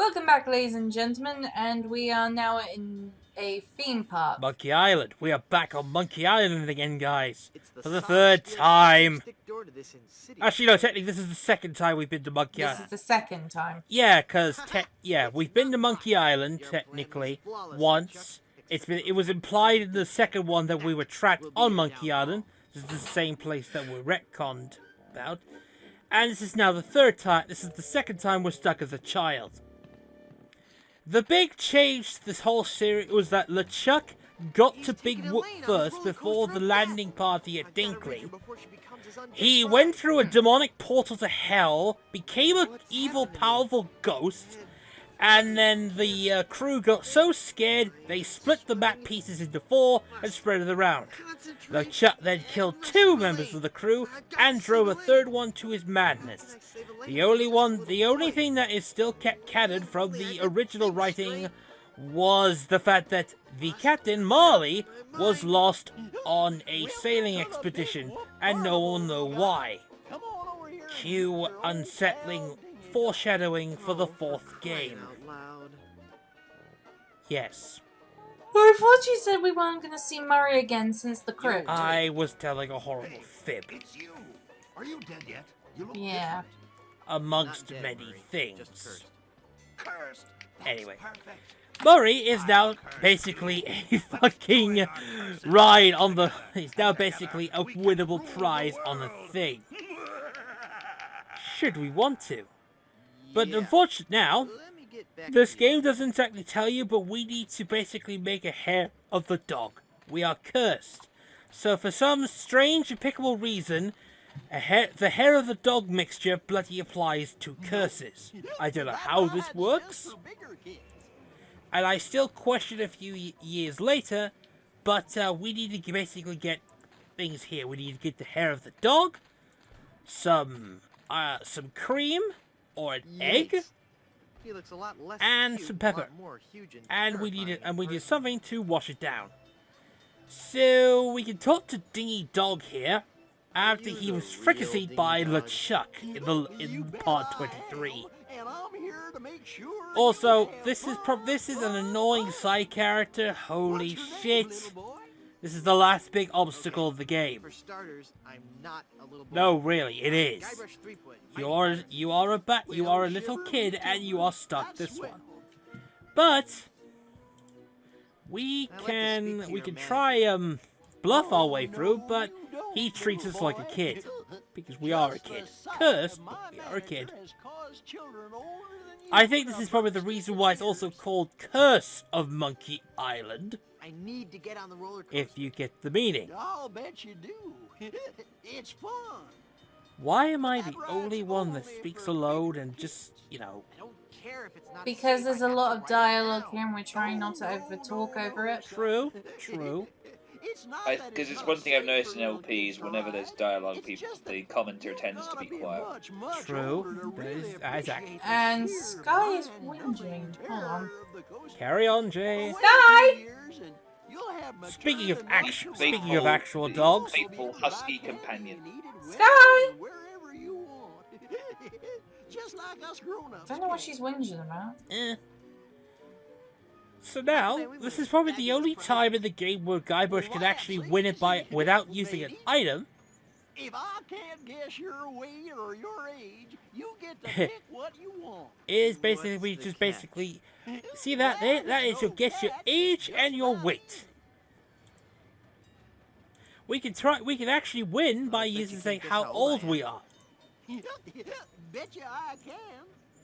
Welcome back, ladies and gentlemen, and we are now in a theme park. Monkey Island. We are back on Monkey Island again, guys. For the third time. Actually, no, technically this is the second time we've been to Monkey Island. This is the second time. Yeah, because, we've been to Monkey Island, technically, once. It was implied in the second one that we were trapped on Monkey Island. This is the same place that we're retconned about. And this is now the third time. This is the second time we're stuck as a child. The big change to this whole series was that LeChuck got to Big Whoop first before the landing party at Dinkley. He went through a demonic portal to hell, became an evil, powerful ghost, and then the crew got so scared they split the map pieces into 4 and spread it around. LeChuck then killed 2 members of the crew and drove a third one to his madness. The only thing that is still kept canon from the original writing was the fact that the captain, Marley, was lost on a sailing expedition and no one knows why. Cue unsettling foreshadowing for the 4th game. Yes. Well, I thought you said we weren't going to see Murray again since the crypt. I was telling a horrible fib. It's you. Are you dead yet? You look Yeah. Amongst many things. cursed. Anyway. Murray is now basically a fucking ride on the... He's now basically a winnable prize on a thing. Should we want to? But unfortunately now, this game doesn't exactly tell you, but we need to basically make a hair of the dog. We are cursed. So for some strange, impeccable reason, the hair of the dog mixture bloody applies to curses. I don't know how this works. And I still question a few years later, but we need to basically get things here. We need to get the hair of the dog, some cream, or an egg, and some pepper. And we need something to wash it down. So we can talk to Dingy Dog here after he was fricasseed by LeChuck in part 23. Also, this is an annoying side character. Holy shit! This is the last big obstacle of the game. No, really, it is. You are a little kid and you are stuck this one. But we can try bluff our way through, but he treats us like a kid because we are a kid. Cursed, but we are a kid. I think this is probably the reason why it's also called Curse of Monkey Island. I need to get on the roller coaster. If you get the meaning. I'll bet you do. It's fun. Why am I the only one that speaks alone and just, you know... I don't care if it's not Because there's a lot of dialogue here and we're trying not to overtalk over it. True, true. Because it's one thing I've noticed in LPs, whenever there's dialogue, the commenter tends to be quiet. True. That is exactly. And Sky is whinging. Hold on. Carry on, Jay. Sky! Speaking of actual dogs. Faithful husky companion. Sky! Wherever you want. Just like us grown-ups. I don't know what she's whinging about. So now, this is probably the only time in the game where Guybrush can actually win it without using an item. If I can't guess your weight or your age, you get to pick what you want. It is basically see that there? That is your guess your age and your weight. We can actually win by saying how old we are. Betcha I can.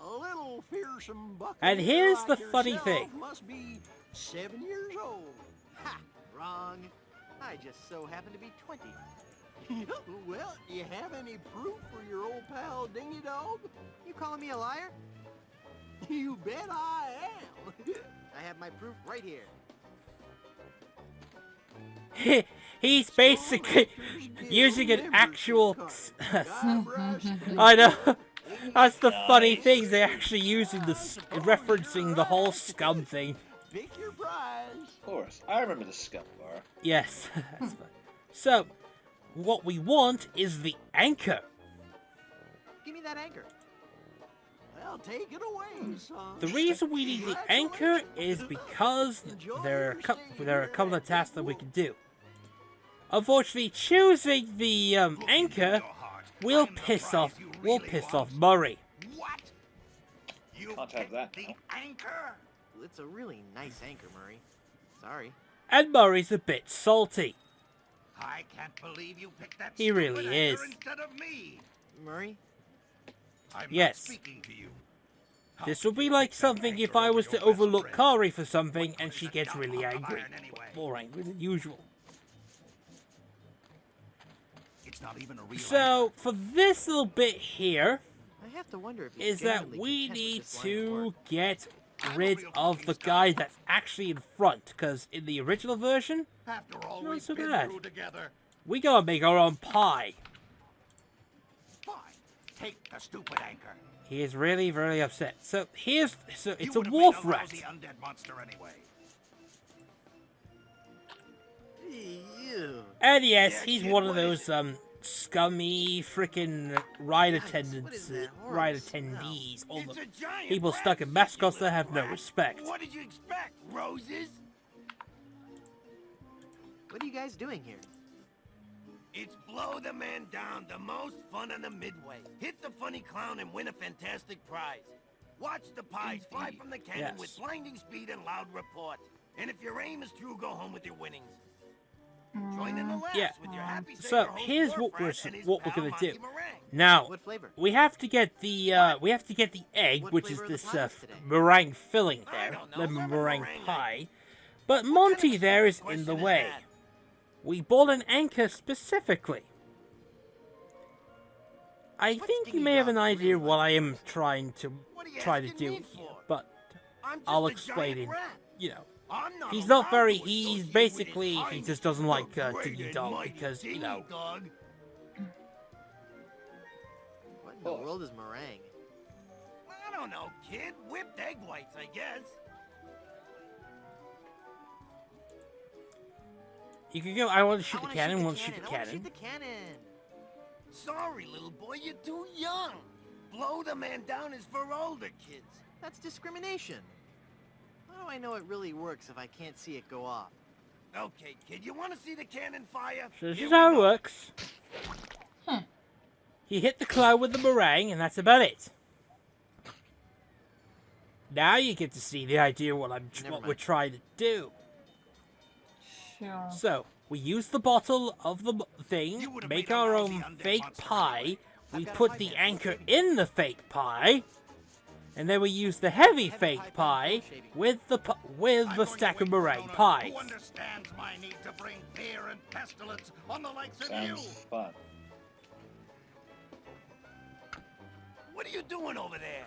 A little fearsome bucket. And here's like the funny yourself thing. Must be 7 years old. Ha! Wrong. I just so happen to be 20. Well, do you have any proof for your old pal Dingy Dog? You calling me a liar? You bet I am. I have my proof right here. He's basically using an actual... I know. That's the funny thing. They're actually using referencing the whole scum thing. Pick your prize. Of course, I remember the scum bar. Yes. That's fine. So, what we want is the anchor. Give me that anchor. Well, take it away, son. The reason we need the anchor is because there are a couple of tasks that we can do. Unfortunately, choosing the anchor will piss off Murray. What? You Can't have picked that, the no. anchor? Well, it's a really nice anchor, Murray. Sorry. And Murray's a bit salty. I can't believe you picked that He stupid really anchor is. instead of me. Murray? I'm Yes. not speaking to you. This would be like something if I was to overlook Kari for something and she gets really angry. More angry than usual. It's not even a real So, for this little bit here, I have to wonder if he's is that genuinely we content with need this line of to work. get rid of the guy that's actually in front. Because in the original version, After all Not we've so been bad. through together. we gotta make our own pie. Fine. Take the stupid anchor. He is really, really upset. So it's You a would've wolf made a rat. lousy undead monster anyway. Ew. And yes, Yeah, he's kid, one of what is those scummy freaking ride Yikes, what attendants, is that ride horrible smell? attendees, all It's the a giant people rat, stuck in you mascots that little have no rat. respect. What did you expect? Roses? What are you guys doing here? It's blow the man down, the most fun on the midway. Hit the funny clown and win a fantastic prize. Watch the pies fly from the cannon Yes. with blinding speed and loud report. And if your aim is true, go home with your winnings. Join in the laughs Yeah. with your happy So, sailor host here's Wharf what we're Rat s- and his what we're pal gonna Monty do. Meringue. Now What flavor? we have to get the egg, What which is flavor are the this pies today? meringue filling I there, don't know, lemon lemon meringue meringue. pie. But What kind Monty of there is stupid in the question is way. that? We bought an anchor specifically. I What's think you Dingy may have Dog an idea really what like I am first? trying to What are you try to asking do me here, for? but I'm just I'll a explain giant it. rat. You know, I'm not he's allowed not very. to He's associate with basically his he kind, just doesn't the like great Dingy and Dog mighty because you Dingy know. Dog. What in the Oh. world is meringue? I don't know, kid. Whipped egg whites, I guess. You can go. I want to I shoot the wanna cannon. shoot Want to shoot the I wanna cannon. shoot the cannon. Sorry, little boy, you're too young. Blow the man down is for older kids. That's discrimination. How do I know it really works if I can't see it go off? Okay, kid, you want to see the cannon fire? So this Here is we how it go. works. Hmm. He hit the cloud with the meringue, and that's about it. Now you get to see the idea what Never what we're mind. trying to do. Sure. So we use the bottle of the thing, You would've make made a our lousy own undead fake monster pie. anyway. We I've got a put pie the pan. anchor in the fake pie, and then we use the heavy Heavy fake pie pan pie for shaving. with the I'm with the going stack to of wait for meringue an owner pies. Who understands my need to bring fear and pestilence on the likes of Sounds you? fun. What are you doing over there?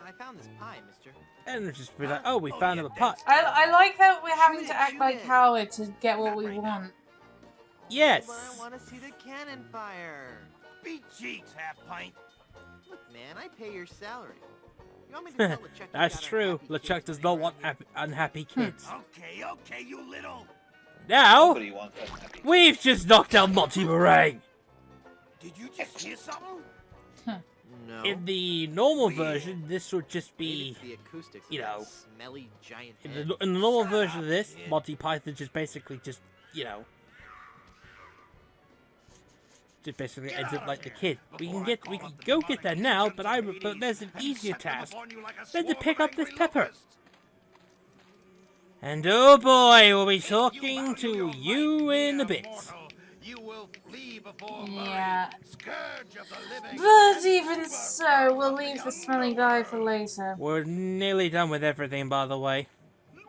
I found this pie, mister. And it's just be like, oh, we found yeah, a pie. I like that we're having Shoot to it, act shoot like it. cowards to get what Not we right now. want. Yes. But I want to see the cannon fire. Beat cheeks, half pint. Look, man, I pay your salary. You want me to tell LeChuck you That's got true. unhappy kids LeChuck does running not around want here? unhappy kids. Okay, you little. Now Nobody wants that happy. we've just knocked out Monty Meringue. Did you just hear something? No. In the normal Weird. version, this would just Maybe be it's the acoustics you of that know, smelly giant in head. the normal Shut version up, of this. kid. Monty Python just basically just just basically Get ends out up of like the here kid. We before can I get call we up can the go demonic get that now, legions but of but Hades there's an and easier set them task upon you like a than to swarm pick of up this angry pepper. locusts. And oh boy, we'll be If you talking bow to your you life, in a mere bit. mortal, you will flee before Yeah. Murray, scourge of the living, But and even overthrow so, we'll of leave the the smelly guy for underworld. later. We're nearly done with everything, by the way.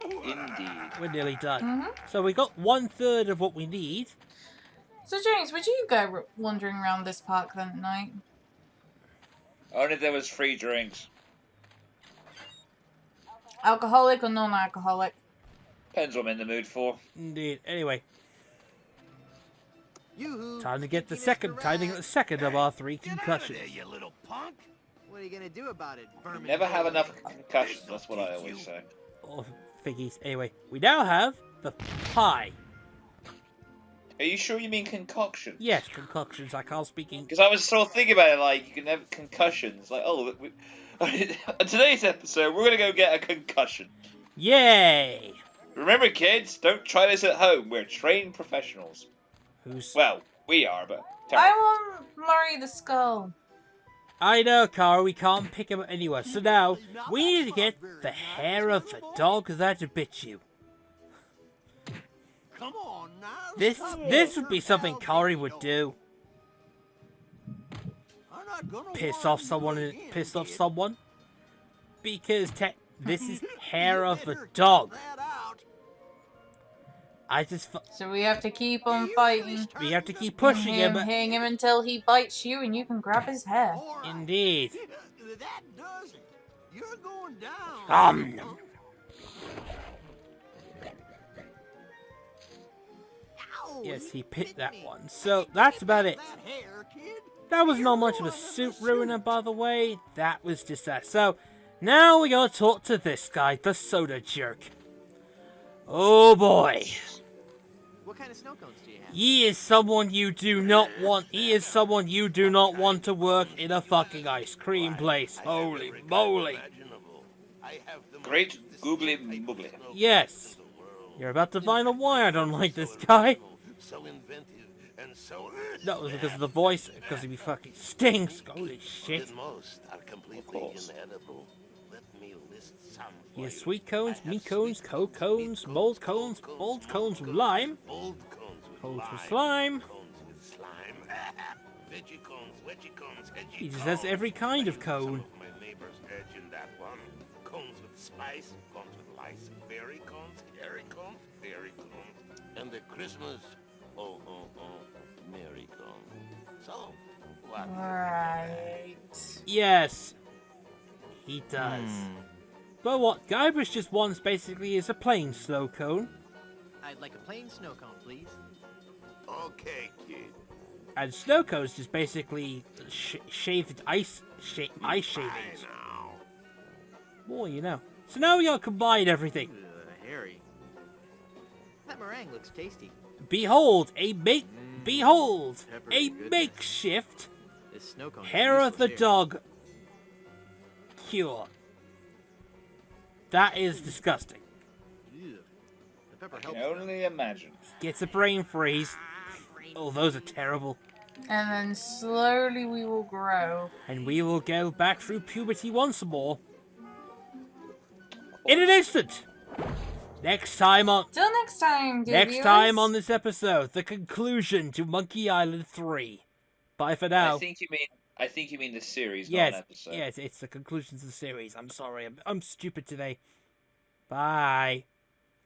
Indeed. We're nearly done. Mhm. So we got 1/3 of what we need. So James, would you go wandering around this park then at night? Only if there was free drinks. Alcoholic or non-alcoholic? Depends what I'm in the mood for. Indeed. Anyway, Yoo-hoo, time to get the stinkiness second. Time to get rat. the second of our 3 Get out of concussions. there, you little punk. What are you gonna do about it, vermin? Never have boy? enough concussions, that's what I always say. Oh, figgies. Anyway, we now have the pie. Are you sure you mean concoction? Yes, concoctions. I can't speak English. Because I was sort of thinking about it, like, you can have concussions. Like, oh, On today's episode, we're gonna go get a concussion. Yay! Remember, kids, don't try this at home. We're trained professionals. Who's... Well, we are, but... I want Murray the Skull. I know, Cara, we can't pick him anywhere. So now, we need to get the hair of the dog that bit you. Come on now. This would be something Kari would do. Piss off someone. Because this is hair of the dog. So we have to keep on fighting. We have to keep pushing him. Hitting him until he bites you and you can grab his hair. Indeed. That does it. You're going down. Yes, he picked that one. So that's about it. That was not much of a suit ruiner, by the way. That was just that. So now we gotta talk to this guy, the soda jerk. Oh boy. What kind of snow cones do you have? He is someone you do not want. He is someone you do not want to work in a fucking ice cream place. Holy moly. Great googly moogly. Yes. You're about to find out why I don't like this guy. So inventive and so That was because of the voice, because he fucking stinks. Holy shit. most are completely inedible. Let me list some. He has sweet cones, meat cones, coke cones, bold cones with lime, Old cones with cones lime, with slime. cones with slime, veggie cones, wedgie cones, edgy He just has every kind of cone. Some of my neighbors edge in that one. Cones with spice, cones with lice, berry cones, fairy cones, and the Christmas, Merry cone. So, what? Right. Yes, he does. But what Guybrush just wants basically is a plain snow cone. I'd like a plain snow cone, please. Okay, kid. And snow cones just basically shaved ice shavings. Now. Well, you know. So now we gotta combine everything. Harry. That meringue looks tasty. Behold, Peppery a goodness. makeshift This snow cone hair is of the useless dog cure. That is disgusting. here. Ew. The pepper I can helps. only imagine. Gets a brain freeze. Oh, those are terrible. And then slowly we will grow. And we will go back through puberty once more. In an instant! Next time on this episode, the conclusion to Monkey Island 3. Bye for now. I think you mean the series, Yes, not an episode. yes, it's the conclusion to the series. I'm sorry, I'm stupid today. Bye.